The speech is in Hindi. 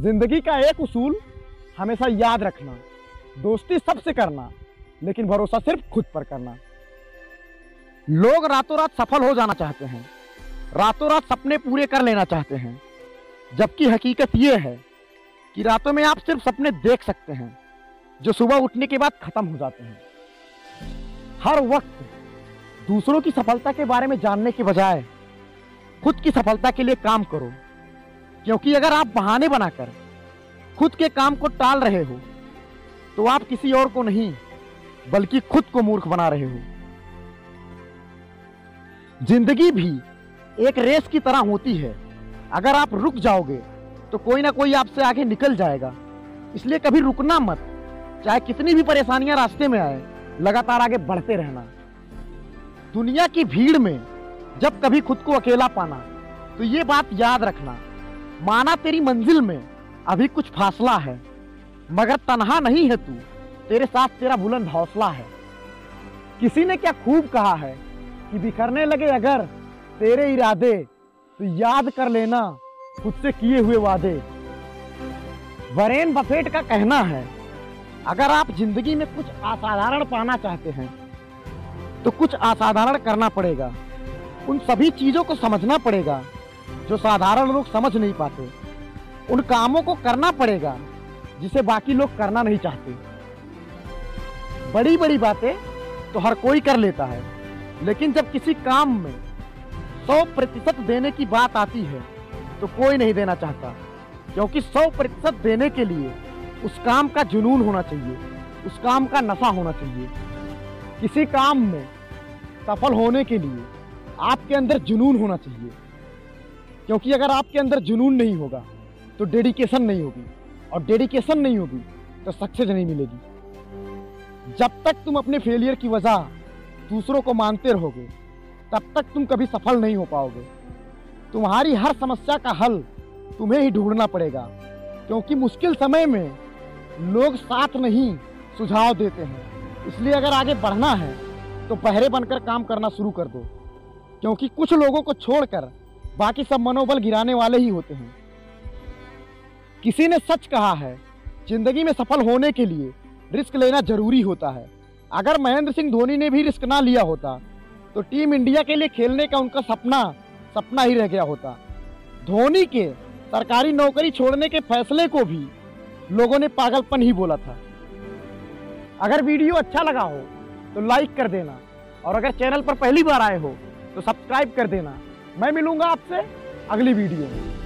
जिंदगी का एक उसूल हमेशा याद रखना, दोस्ती सबसे करना, लेकिन भरोसा सिर्फ खुद पर करना। लोग रातों रात सफल हो जाना चाहते हैं, रातों रात सपने पूरे कर लेना चाहते हैं, जबकि हकीकत यह है कि रातों में आप सिर्फ सपने देख सकते हैं जो सुबह उठने के बाद खत्म हो जाते हैं। हर वक्त दूसरों की सफलता के बारे में जानने के बजाय खुद की सफलता के लिए काम करो, क्योंकि अगर आप बहाने बनाकर खुद के काम को टाल रहे हो तो आप किसी और को नहीं बल्कि खुद को मूर्ख बना रहे हो। जिंदगी भी एक रेस की तरह होती है, अगर आप रुक जाओगे तो कोई ना कोई आपसे आगे निकल जाएगा। इसलिए कभी रुकना मत, चाहे कितनी भी परेशानियां रास्ते में आए, लगातार आगे बढ़ते रहना। दुनिया की भीड़ में जब कभी खुद को अकेला पाना तो ये बात याद रखना, माना तेरी मंजिल में अभी कुछ फासला है, मगर तन्हा नहीं है तू, तेरे साथ तेरा बुलंद हौसला है। किसी ने क्या खूब कहा है कि बिखरने लगे अगर तेरे इरादे तो याद कर लेना खुद से किए हुए वादे। वॉरेन बफेट का कहना है, अगर आप जिंदगी में कुछ असाधारण पाना चाहते हैं तो कुछ असाधारण करना पड़ेगा। उन सभी चीजों को समझना पड़ेगा जो साधारण लोग समझ नहीं पाते। उन कामों को करना पड़ेगा जिसे बाकी लोग करना नहीं चाहते। बड़ी बड़ी बातें तो हर कोई कर लेता है, लेकिन जब किसी काम में 100% देने की बात आती है तो कोई नहीं देना चाहता, क्योंकि 100% देने के लिए उस काम का जुनून होना चाहिए, उस काम का नशा होना चाहिए। किसी काम में सफल होने के लिए आपके अंदर जुनून होना चाहिए, क्योंकि अगर आपके अंदर जुनून नहीं होगा तो डेडिकेशन नहीं होगी, और डेडिकेशन नहीं होगी तो सक्सेस नहीं मिलेगी। जब तक तुम अपने फेलियर की वजह दूसरों को मानते रहोगे तब तक तुम कभी सफल नहीं हो पाओगे। तुम्हारी हर समस्या का हल तुम्हें ही ढूंढना पड़ेगा, क्योंकि मुश्किल समय में लोग साथ नहीं सुझाव देते हैं। इसलिए अगर आगे बढ़ना है तो पहरे बनकर काम करना शुरू कर दो, क्योंकि कुछ लोगों को छोड़कर बाकी सब मनोबल गिराने वाले ही होते हैं। किसी ने सच कहा है, जिंदगी में सफल होने के लिए रिस्क लेना जरूरी होता है। अगर महेंद्र सिंह धोनी ने भी रिस्क ना लिया होता तो टीम इंडिया के लिए खेलने का उनका सपना ही रह गया होता। धोनी के सरकारी नौकरी छोड़ने के फैसले को भी लोगों ने पागलपन ही बोला था। अगर वीडियो अच्छा लगा हो तो लाइक कर देना, और अगर चैनल पर पहली बार आए हो तो सब्सक्राइब कर देना। मैं मिलूंगा आपसे अगली वीडियो में।